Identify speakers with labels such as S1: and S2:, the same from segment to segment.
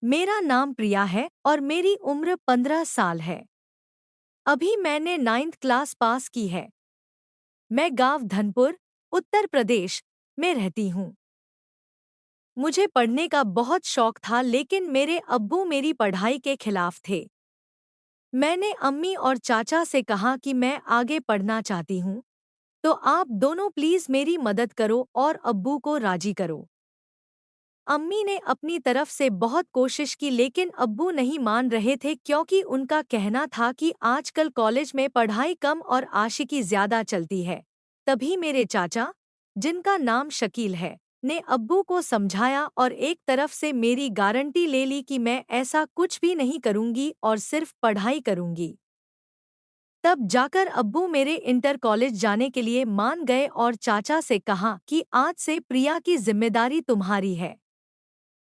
S1: मेरा नाम प्रिया है और मेरी उम्र 15 साल है। अभी मैंने 9th क्लास पास की है। मैं गांव धनपुर, उत्तर प्रदेश में रहती हूँ। मुझे पढ़ने का बहुत शौक था लेकिन मेरे अब्बू मेरी पढ़ाई के खिलाफ थे। मैंने अम्मी और चाचा से कहा कि मैं आगे पढ़ना चाहती हूँ, तो आप दोनों प्लीज़ मेरी मदद करो और अब्बू को राजी करो। अम्मी ने अपनी तरफ से बहुत कोशिश की लेकिन अब्बू नहीं मान रहे थे क्योंकि उनका कहना था कि आजकल कॉलेज में पढ़ाई कम और आशिकी ज्यादा चलती है। तभी मेरे चाचा, जिनका नाम शकील है, ने अब्बू को समझाया और एक तरफ से मेरी गारंटी ले ली कि मैं ऐसा कुछ भी नहीं करूंगी और सिर्फ पढ़ाई करूंगी। तब जाकर अब्बू मेरे इंटर कॉलेज जाने के लिए मान गए और चाचा से कहा कि आज से प्रिया की जिम्मेदारी तुम्हारी है।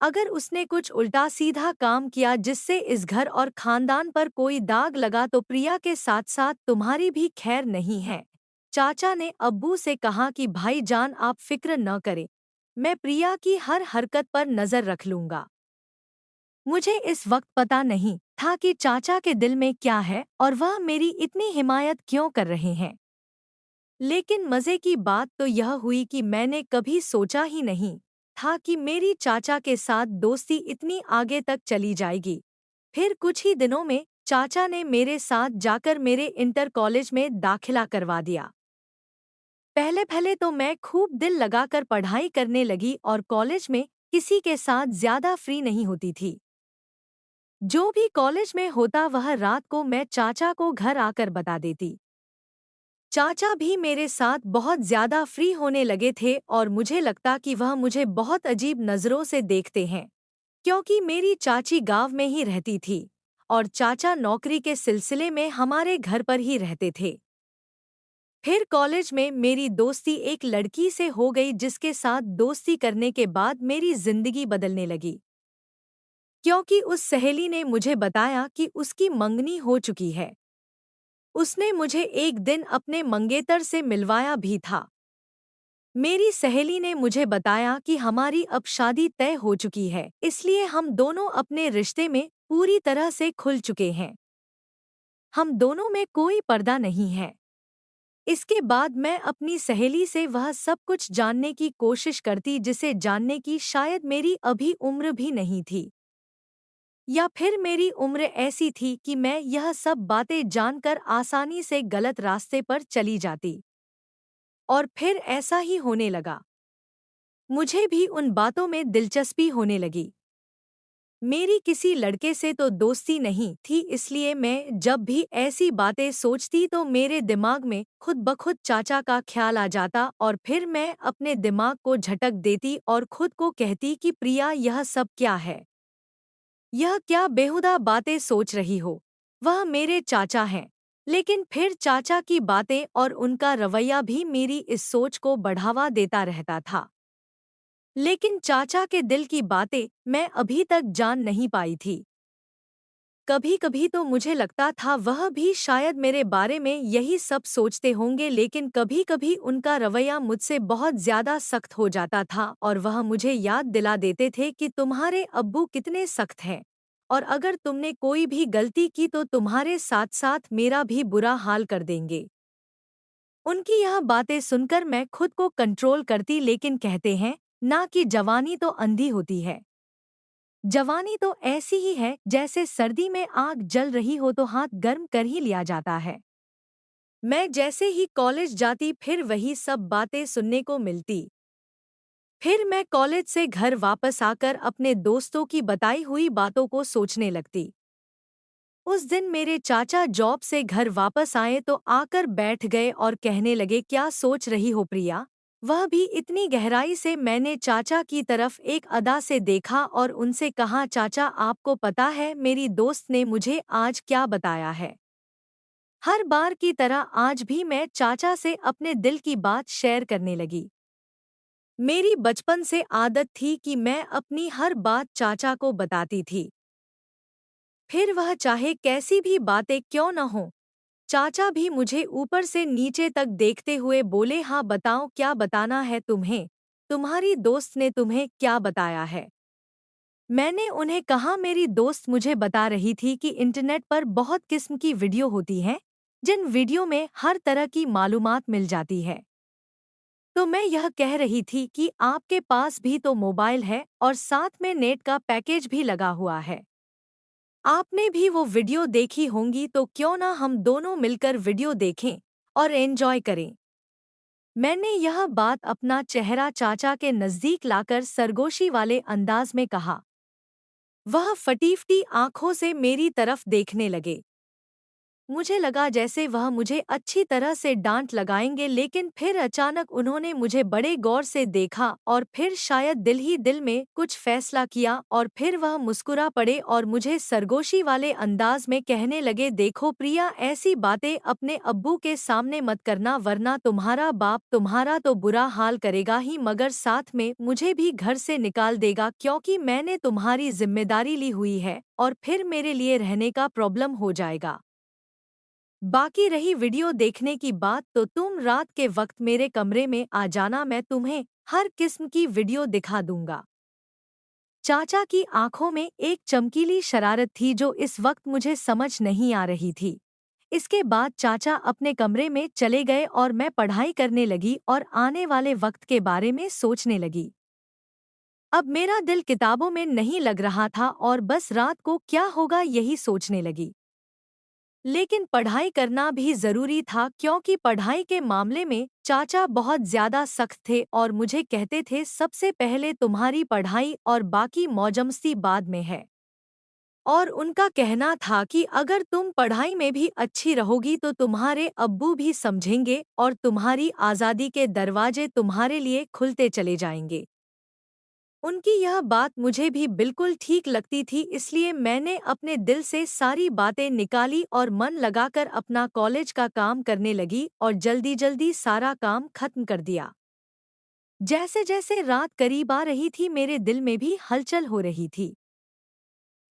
S1: अगर उसने कुछ उल्टा सीधा काम किया जिससे इस घर और खानदान पर कोई दाग लगा तो प्रिया के साथ साथ तुम्हारी भी खैर नहीं है। चाचा ने अब्बू से कहा कि भाईजान आप फिक्र न करें, मैं प्रिया की हर हरकत पर नजर रख लूंगा। मुझे इस वक्त पता नहीं था कि चाचा के दिल में क्या है और वह मेरी इतनी हिमायत क्यों कर रहे हैं। लेकिन मजे की बात तो यह हुई कि मैंने कभी सोचा ही नहीं था कि मेरी चाचा के साथ दोस्ती इतनी आगे तक चली जाएगी। फिर कुछ ही दिनों में चाचा ने मेरे साथ जाकर मेरे इंटर कॉलेज में दाखिला करवा दिया। पहले पहले तो मैं खूब दिल लगाकर पढ़ाई करने लगी और कॉलेज में किसी के साथ ज्यादा फ्री नहीं होती थी। जो भी कॉलेज में होता वह रात को मैं चाचा को घर आकर बता देती। चाचा भी मेरे साथ बहुत ज्यादा फ्री होने लगे थे और मुझे लगता कि वह मुझे बहुत अजीब नज़रों से देखते हैं, क्योंकि मेरी चाची गांव में ही रहती थी और चाचा नौकरी के सिलसिले में हमारे घर पर ही रहते थे। फिर कॉलेज में मेरी दोस्ती एक लड़की से हो गई जिसके साथ दोस्ती करने के बाद मेरी जिंदगी बदलने लगी, क्योंकि उस सहेली ने मुझे बताया कि उसकी मंगनी हो चुकी है। उसने मुझे एक दिन अपने मंगेतर से मिलवाया भी था। मेरी सहेली ने मुझे बताया कि हमारी अब शादी तय हो चुकी है, इसलिए हम दोनों अपने रिश्ते में पूरी तरह से खुल चुके हैं। हम दोनों में कोई पर्दा नहीं है। इसके बाद मैं अपनी सहेली से वह सब कुछ जानने की कोशिश करती जिसे जानने की शायद मेरी अभी उम्र भी नहीं थी, या फिर मेरी उम्र ऐसी थी कि मैं यह सब बातें जानकर आसानी से गलत रास्ते पर चली जाती। और फिर ऐसा ही होने लगा। मुझे भी उन बातों में दिलचस्पी होने लगी। मेरी किसी लड़के से तो दोस्ती नहीं थी, इसलिए मैं जब भी ऐसी बातें सोचती तो मेरे दिमाग में खुद ब खुद चाचा का ख्याल आ जाता और फिर मैं अपने दिमाग को झटक देती और खुद को कहती कि प्रिया यह सब क्या है? यह क्या बेहुदा बातें सोच रही हो? वह मेरे चाचा हैं। लेकिन फिर चाचा की बातें और उनका रवैया भी मेरी इस सोच को बढ़ावा देता रहता था। लेकिन चाचा के दिल की बातें मैं अभी तक जान नहीं पाई थी। कभी कभी तो मुझे लगता था वह भी शायद मेरे बारे में यही सब सोचते होंगे, लेकिन कभी कभी उनका रवैया मुझसे बहुत ज्यादा सख्त हो जाता था और वह मुझे याद दिला देते थे कि तुम्हारे अब्बू कितने सख्त हैं और अगर तुमने कोई भी गलती की तो तुम्हारे साथ साथ मेरा भी बुरा हाल कर देंगे। उनकी यह बातें सुनकर मैं खुद को कंट्रोल करती, लेकिन कहते हैं ना कि जवानी तो अंधी होती है। जवानी तो ऐसी ही है जैसे सर्दी में आग जल रही हो तो हाथ गर्म कर ही लिया जाता है। मैं जैसे ही कॉलेज जाती फिर वही सब बातें सुनने को मिलती। फिर मैं कॉलेज से घर वापस आकर अपने दोस्तों की बताई हुई बातों को सोचने लगती। उस दिन मेरे चाचा जॉब से घर वापस आए तो आकर बैठ गए और कहने लगे, क्या सोच रही हो प्रिया? वह भी इतनी गहराई से। मैंने चाचा की तरफ एक अदा से देखा और उनसे कहा, चाचा आपको पता है मेरी दोस्त ने मुझे आज क्या बताया है? हर बार की तरह आज भी मैं चाचा से अपने दिल की बात शेयर करने लगी। मेरी बचपन से आदत थी कि मैं अपनी हर बात चाचा को बताती थी, फिर वह चाहे कैसी भी बातें क्यों न हो। चाचा भी मुझे ऊपर से नीचे तक देखते हुए बोले, हाँ बताओ क्या बताना है तुम्हें? तुम्हारी दोस्त ने तुम्हें क्या बताया है? मैंने उन्हें कहा मेरी दोस्त मुझे बता रही थी कि इंटरनेट पर बहुत किस्म की वीडियो होती हैं, जिन वीडियो में हर तरह की मालूमात मिल जाती है। तो मैं यह कह रही थी कि आपके पास भी तो मोबाइल है और साथ में नेट का पैकेज भी लगा हुआ है। आपने भी वो वीडियो देखी होंगी, तो क्यों ना हम दोनों मिलकर वीडियो देखें और एंजॉय करें। मैंने यह बात अपना चेहरा चाचा के नजदीक लाकर सरगोशी वाले अंदाज में कहा। वह फटी-फटी आंखों से मेरी तरफ देखने लगे। मुझे लगा जैसे वह मुझे अच्छी तरह से डांट लगाएंगे, लेकिन फिर अचानक उन्होंने मुझे बड़े गौर से देखा और फिर शायद दिल ही दिल में कुछ फैसला किया और फिर वह मुस्कुरा पड़े और मुझे सरगोशी वाले अंदाज में कहने लगे, देखो प्रिया, ऐसी बातें अपने अब्बू के सामने मत करना, वरना तुम्हारा बाप तुम्हारा तो बुरा हाल करेगा ही, मगर साथ में मुझे भी घर से निकाल देगा, क्योंकि मैंने तुम्हारी जिम्मेदारी ली हुई है और फिर मेरे लिए रहने का प्रॉब्लम हो जाएगा। बाकी रही वीडियो देखने की बात, तो तुम रात के वक्त मेरे कमरे में आ जाना, मैं तुम्हें हर किस्म की वीडियो दिखा दूंगा। चाचा की आंखों में एक चमकीली शरारत थी जो इस वक्त मुझे समझ नहीं आ रही थी। इसके बाद चाचा अपने कमरे में चले गए और मैं पढ़ाई करने लगी और आने वाले वक्त के बारे में सोचने लगी। अब मेरा दिल किताबों में नहीं लग रहा था और बस रात को क्या होगा यही सोचने लगी। लेकिन पढ़ाई करना भी जरूरी था, क्योंकि पढ़ाई के मामले में चाचा बहुत ज्यादा सख्त थे और मुझे कहते थे सबसे पहले तुम्हारी पढ़ाई और बाकी मौजमस्ती बाद में है। और उनका कहना था कि अगर तुम पढ़ाई में भी अच्छी रहोगी तो तुम्हारे अब्बू भी समझेंगे और तुम्हारी आज़ादी के दरवाजे तुम्हारे लिए खुलते चले जाएंगे। उनकी यह बात मुझे भी बिल्कुल ठीक लगती थी, इसलिए मैंने अपने दिल से सारी बातें निकाली और मन लगाकर अपना कॉलेज का काम करने लगी और जल्दी जल्दी सारा काम खत्म कर दिया। जैसे जैसे रात करीब आ रही थी, मेरे दिल में भी हलचल हो रही थी।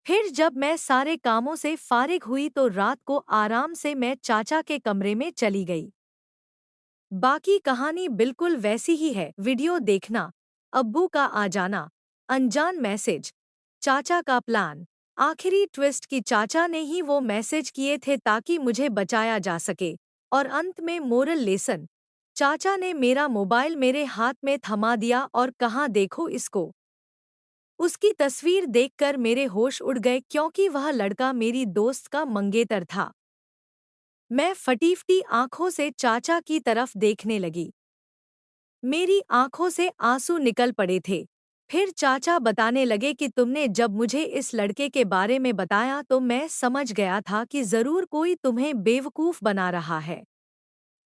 S1: फिर जब मैं सारे कामों से फारिग हुई तो रात को आराम से मैं चाचा के कमरे में चली गई। बाकी कहानी बिल्कुल वैसी ही है। वीडियो देखना, अब्बू का आ जाना, अनजान मैसेज, चाचा का प्लान, आखिरी ट्विस्ट कि चाचा ने ही वो मैसेज किए थे ताकि मुझे बचाया जा सके, और अंत में मोरल लेसन, चाचा ने मेरा मोबाइल मेरे हाथ में थमा दिया और कहा, देखो इसको। उसकी तस्वीर देखकर मेरे होश उड़ गए, क्योंकि वह लड़का मेरी दोस्त का मंगेतर था। मैं फटी-फटी आंखों से चाचा की तरफ देखने लगी। मेरी आंखों से आंसू निकल पड़े थे। फिर चाचा बताने लगे कि तुमने जब मुझे इस लड़के के बारे में बताया तो मैं समझ गया था कि जरूर कोई तुम्हें बेवकूफ बना रहा है।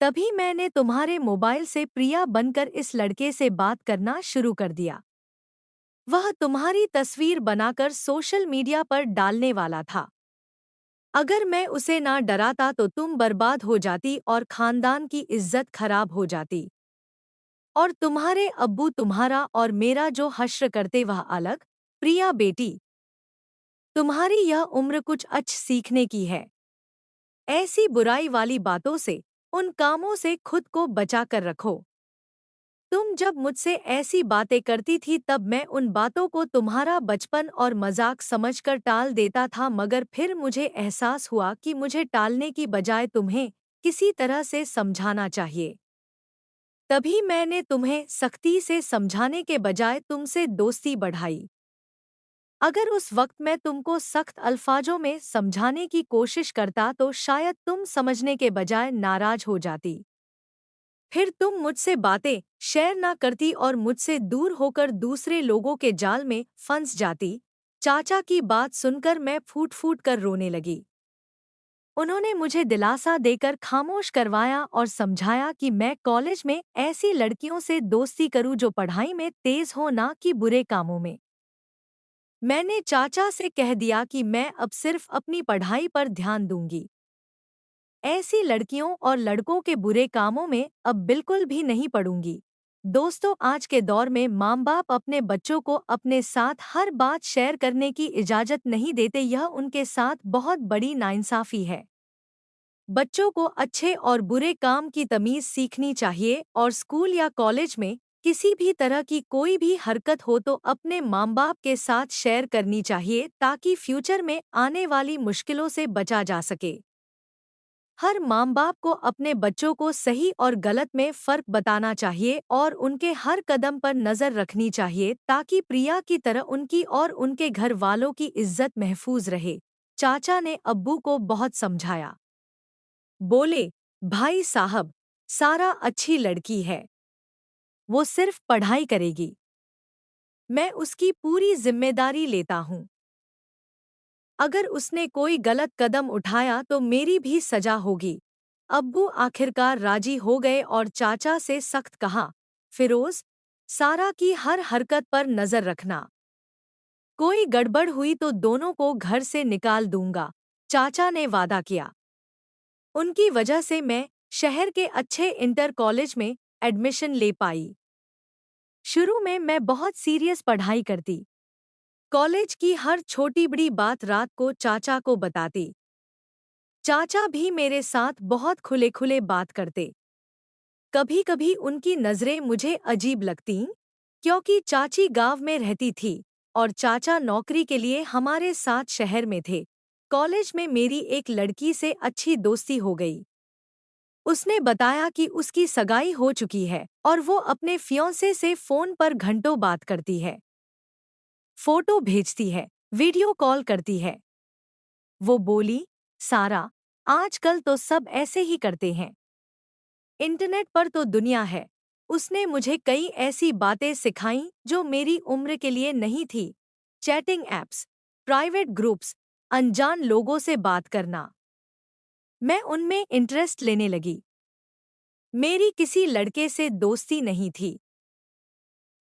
S1: तभी मैंने तुम्हारे मोबाइल से प्रिया बनकर इस लड़के से बात करना शुरू कर दिया। वह तुम्हारी तस्वीर बनाकर सोशल मीडिया पर डालने वाला था। अगर मैं उसे ना डराता तो तुम बर्बाद हो जाती और खानदान की इज्जत खराब हो जाती। और तुम्हारे अब्बू तुम्हारा और मेरा जो हश्र करते वह अलग। प्रिया बेटी, तुम्हारी यह उम्र कुछ अच्छ सीखने की है। ऐसी बुराई वाली बातों से, उन कामों से खुद को बचा कर रखो। तुम जब मुझसे ऐसी बातें करती थी तब मैं उन बातों को तुम्हारा बचपन और मजाक समझकर टाल देता था, मगर फिर मुझे एहसास हुआ कि मुझे टालने की बजाय तुम्हें किसी तरह से समझाना चाहिए। तभी मैंने तुम्हें सख्ती से समझाने के बजाय तुमसे दोस्ती बढ़ाई। अगर उस वक्त मैं तुमको सख्त अल्फाजों में समझाने की कोशिश करता तो शायद तुम समझने के बजाय नाराज हो जाती। फिर तुम मुझसे बातें शेयर ना करती और मुझसे दूर होकर दूसरे लोगों के जाल में फंस जाती। चाचा की बात सुनकर मैं फूट फूट कर रोने लगी। उन्होंने मुझे दिलासा देकर खामोश करवाया और समझाया कि मैं कॉलेज में ऐसी लड़कियों से दोस्ती करूं जो पढ़ाई में तेज हो, ना कि बुरे कामों में। मैंने चाचा से कह दिया कि मैं अब सिर्फ अपनी पढ़ाई पर ध्यान दूंगी। ऐसी लड़कियों और लड़कों के बुरे कामों में अब बिल्कुल भी नहीं पड़ूंगी। दोस्तों, आज के दौर में माँ-बाप अपने बच्चों को अपने साथ हर बात शेयर करने की इजाज़त नहीं देते। यह उनके साथ बहुत बड़ी नाइंसाफ़ी है। बच्चों को अच्छे और बुरे काम की तमीज़ सीखनी चाहिए और स्कूल या कॉलेज में किसी भी तरह की कोई भी हरकत हो तो अपने माँ बाप के साथ शेयर करनी चाहिए ताकि फ्यूचर में आने वाली मुश्किलों से बचा जा सके। हर माँ बाप को अपने बच्चों को सही और गलत में फ़र्क बताना चाहिए और उनके हर कदम पर नज़र रखनी चाहिए ताकि प्रिया की तरह उनकी और उनके घर वालों की इज्जत महफूज रहे। चाचा ने अब्बू को बहुत समझाया। बोले, भाई साहब, सारा अच्छी लड़की है। वो सिर्फ पढ़ाई करेगी। मैं उसकी पूरी जिम्मेदारी लेता हूँ। अगर उसने कोई गलत कदम उठाया तो मेरी भी सजा होगी। अब्बू आखिरकार राजी हो गए और चाचा से सख्त कहा, फिरोज, सारा की हर हरकत पर नजर रखना। कोई गड़बड़ हुई तो दोनों को घर से निकाल दूंगा। चाचा ने वादा किया। उनकी वजह से मैं शहर के अच्छे इंटर कॉलेज में एडमिशन ले पाई। शुरू में मैं बहुत सीरियस पढ़ाई करती। कॉलेज की हर छोटी बड़ी बात रात को चाचा को बताती। चाचा भी मेरे साथ बहुत खुले खुले बात करते। कभी कभी उनकी नज़रें मुझे अजीब लगतीं, क्योंकि चाची गांव में रहती थी और चाचा नौकरी के लिए हमारे साथ शहर में थे। कॉलेज में मेरी एक लड़की से अच्छी दोस्ती हो गई। उसने बताया कि उसकी सगाई हो चुकी है और वो अपने फियांसे से फ़ोन पर घंटों बात करती है, फोटो भेजती है, वीडियो कॉल करती है। वो बोली, सारा, आजकल तो सब ऐसे ही करते हैं। इंटरनेट पर तो दुनिया है। उसने मुझे कई ऐसी बातें सिखाईं जो मेरी उम्र के लिए नहीं थी। चैटिंग ऐप्स, प्राइवेट ग्रुप्स, अनजान लोगों से बात करना। मैं उनमें इंटरेस्ट लेने लगी। मेरी किसी लड़के से दोस्ती नहीं थी।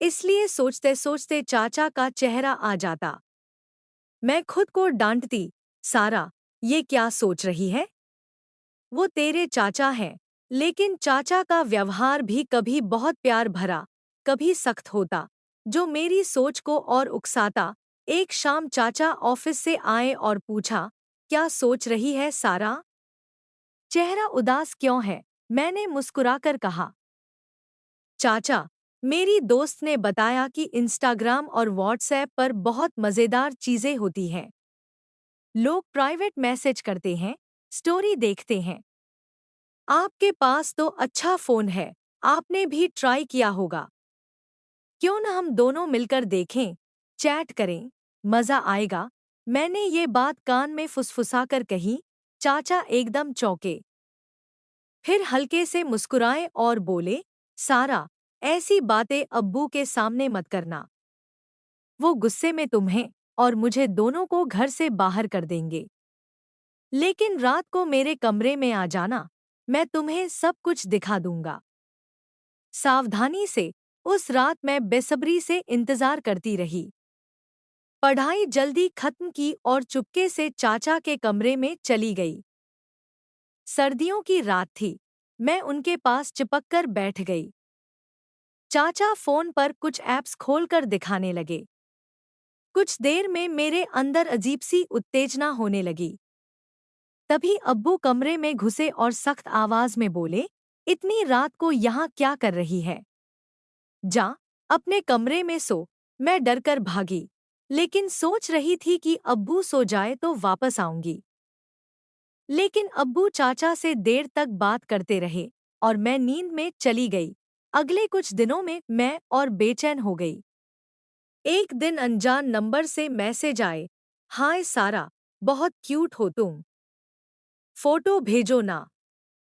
S1: इसलिए सोचते सोचते चाचा का चेहरा आ जाता। मैं खुद को डांटती, सारा, ये क्या सोच रही है? वो तेरे चाचा हैं। लेकिन चाचा का व्यवहार भी कभी बहुत प्यार भरा, कभी सख्त होता, जो मेरी सोच को और उकसाता। एक शाम चाचा ऑफिस से आए और पूछा, क्या सोच रही है सारा? चेहरा उदास क्यों है? मैंने मुस्कुराकर कहा, चाचा, मेरी दोस्त ने बताया कि इंस्टाग्राम और व्हाट्सएप पर बहुत मज़ेदार चीज़ें होती हैं। लोग प्राइवेट मैसेज करते हैं, स्टोरी देखते हैं। आपके पास तो अच्छा फ़ोन है, आपने भी ट्राई किया होगा। क्यों न हम दोनों मिलकर देखें, चैट करें, मज़ा आएगा। मैंने ये बात कान में फुसफुसाकर कही। चाचा एकदम चौंके। फिर हल्के से मुस्कुराए और बोले, सारा, ऐसी बातें अब्बू के सामने मत करना। वो गुस्से में तुम्हें और मुझे दोनों को घर से बाहर कर देंगे। लेकिन रात को मेरे कमरे में आ जाना, मैं तुम्हें सब कुछ दिखा दूंगा। सावधानी से। उस रात मैं बेसब्री से इंतजार करती रही। पढ़ाई जल्दी खत्म की और चुपके से चाचा के कमरे में चली गई। सर्दियों की रात थी। मैं उनके पास चिपककर बैठ गई। चाचा फोन पर कुछ ऐप्स खोलकर दिखाने लगे। कुछ देर में मेरे अंदर अजीब सी उत्तेजना होने लगी। तभी अब्बू कमरे में घुसे और सख्त आवाज में बोले, इतनी रात को यहाँ क्या कर रही है? जा, अपने कमरे में सो। मैं डरकर भागी, लेकिन सोच रही थी कि अब्बू सो जाए तो वापस आऊंगी। लेकिन अब्बू चाचा से देर तक बात करते रहे और मैं नींद में चली गई। अगले कुछ दिनों में मैं और बेचैन हो गई। एक दिन अनजान नंबर से मैसेज आए, हाय सारा, बहुत क्यूट हो तुम। फोटो भेजो ना।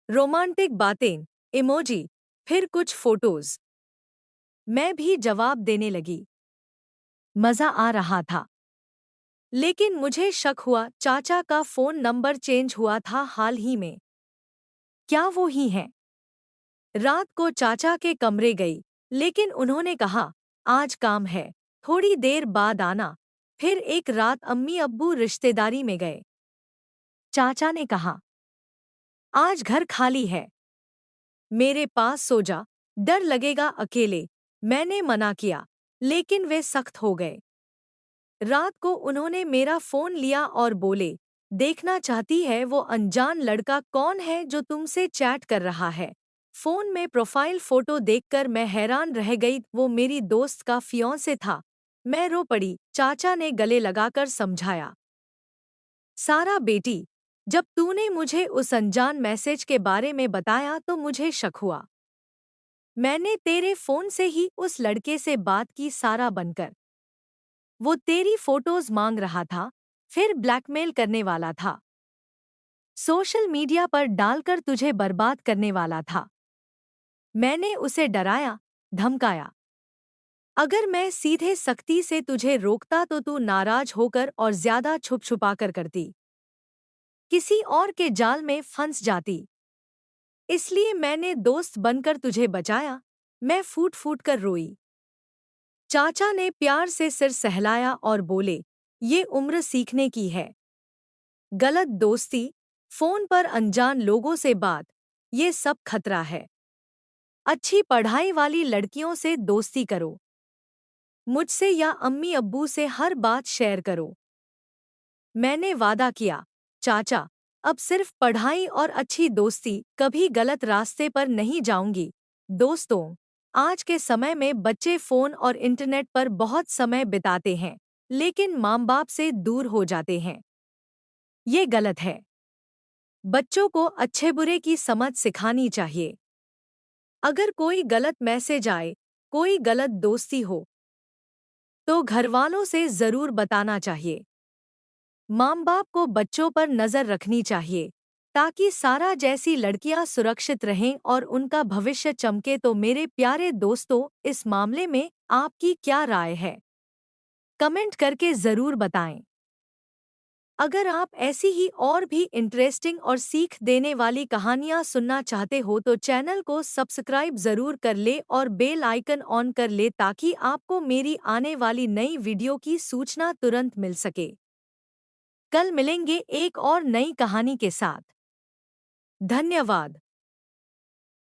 S1: रोमांटिक बातें, इमोजी, फिर कुछ फोटोज। मैं भी जवाब देने लगी। मजा आ रहा था। लेकिन मुझे शक हुआ, चाचा का फोन नंबर चेंज हुआ था हाल ही में। क्या वो ही हैं? रात को चाचा के कमरे गई, लेकिन उन्होंने कहा, आज काम है, थोड़ी देर बाद आना। फिर एक रात अम्मी अब्बू रिश्तेदारी में गए। चाचा ने कहा, आज घर खाली है, मेरे पास सो जा, डर लगेगा अकेले। मैंने मना किया, लेकिन वे सख्त हो गए। रात को उन्होंने मेरा फ़ोन लिया और बोले, देखना चाहती है वो अनजान लड़का कौन है जो तुमसे चैट कर रहा है? फोन में प्रोफाइल फोटो देखकर मैं हैरान रह गई, वो मेरी दोस्त का फियांसे था। मैं रो पड़ी। चाचा ने गले लगाकर समझाया, सारा बेटी, जब तूने मुझे उस अनजान मैसेज के बारे में बताया तो मुझे शक हुआ। मैंने तेरे फोन से ही उस लड़के से बात की, सारा बनकर। वो तेरी फोटोज मांग रहा था, फिर ब्लैकमेल करने वाला था, सोशल मीडिया पर डालकर तुझे बर्बाद करने वाला था। मैंने उसे डराया, धमकाया। अगर मैं सीधे सख्ती से तुझे रोकता तो तू नाराज होकर और ज्यादा छुप छुपा कर करती, किसी और के जाल में फंस जाती। इसलिए मैंने दोस्त बनकर तुझे बचाया। मैं फूट फूट कर रोई। चाचा ने प्यार से सिर सहलाया और बोले, ये उम्र सीखने की है। गलत दोस्ती, फोन पर अनजान लोगों से बात, ये सब खतरा है। अच्छी पढ़ाई वाली लड़कियों से दोस्ती करो। मुझसे या अम्मी अब्बू से हर बात शेयर करो। मैंने वादा किया, चाचा, अब सिर्फ पढ़ाई और अच्छी दोस्ती, कभी गलत रास्ते पर नहीं जाऊंगी। दोस्तों, आज के समय में बच्चे फोन और इंटरनेट पर बहुत समय बिताते हैं, लेकिन माँ बाप से दूर हो जाते हैं। ये गलत है। बच्चों को अच्छे बुरे की समझ सिखानी चाहिए। अगर कोई गलत मैसेज आए, कोई गलत दोस्ती हो, तो घरवालों से जरूर बताना चाहिए। माँ बाप को बच्चों पर नजर रखनी चाहिए, ताकि सारा जैसी लड़कियां सुरक्षित रहें और उनका भविष्य चमके। तो मेरे प्यारे दोस्तों, इस मामले में आपकी क्या राय है? कमेंट करके जरूर बताएं। अगर आप ऐसी ही और भी इंटरेस्टिंग और सीख देने वाली कहानियां सुनना चाहते हो तो चैनल को सब्सक्राइब जरूर कर ले और बेल आइकन ऑन कर ले, ताकि आपको मेरी आने वाली नई वीडियो की सूचना तुरंत मिल सके। कल मिलेंगे एक और नई कहानी के साथ। धन्यवाद।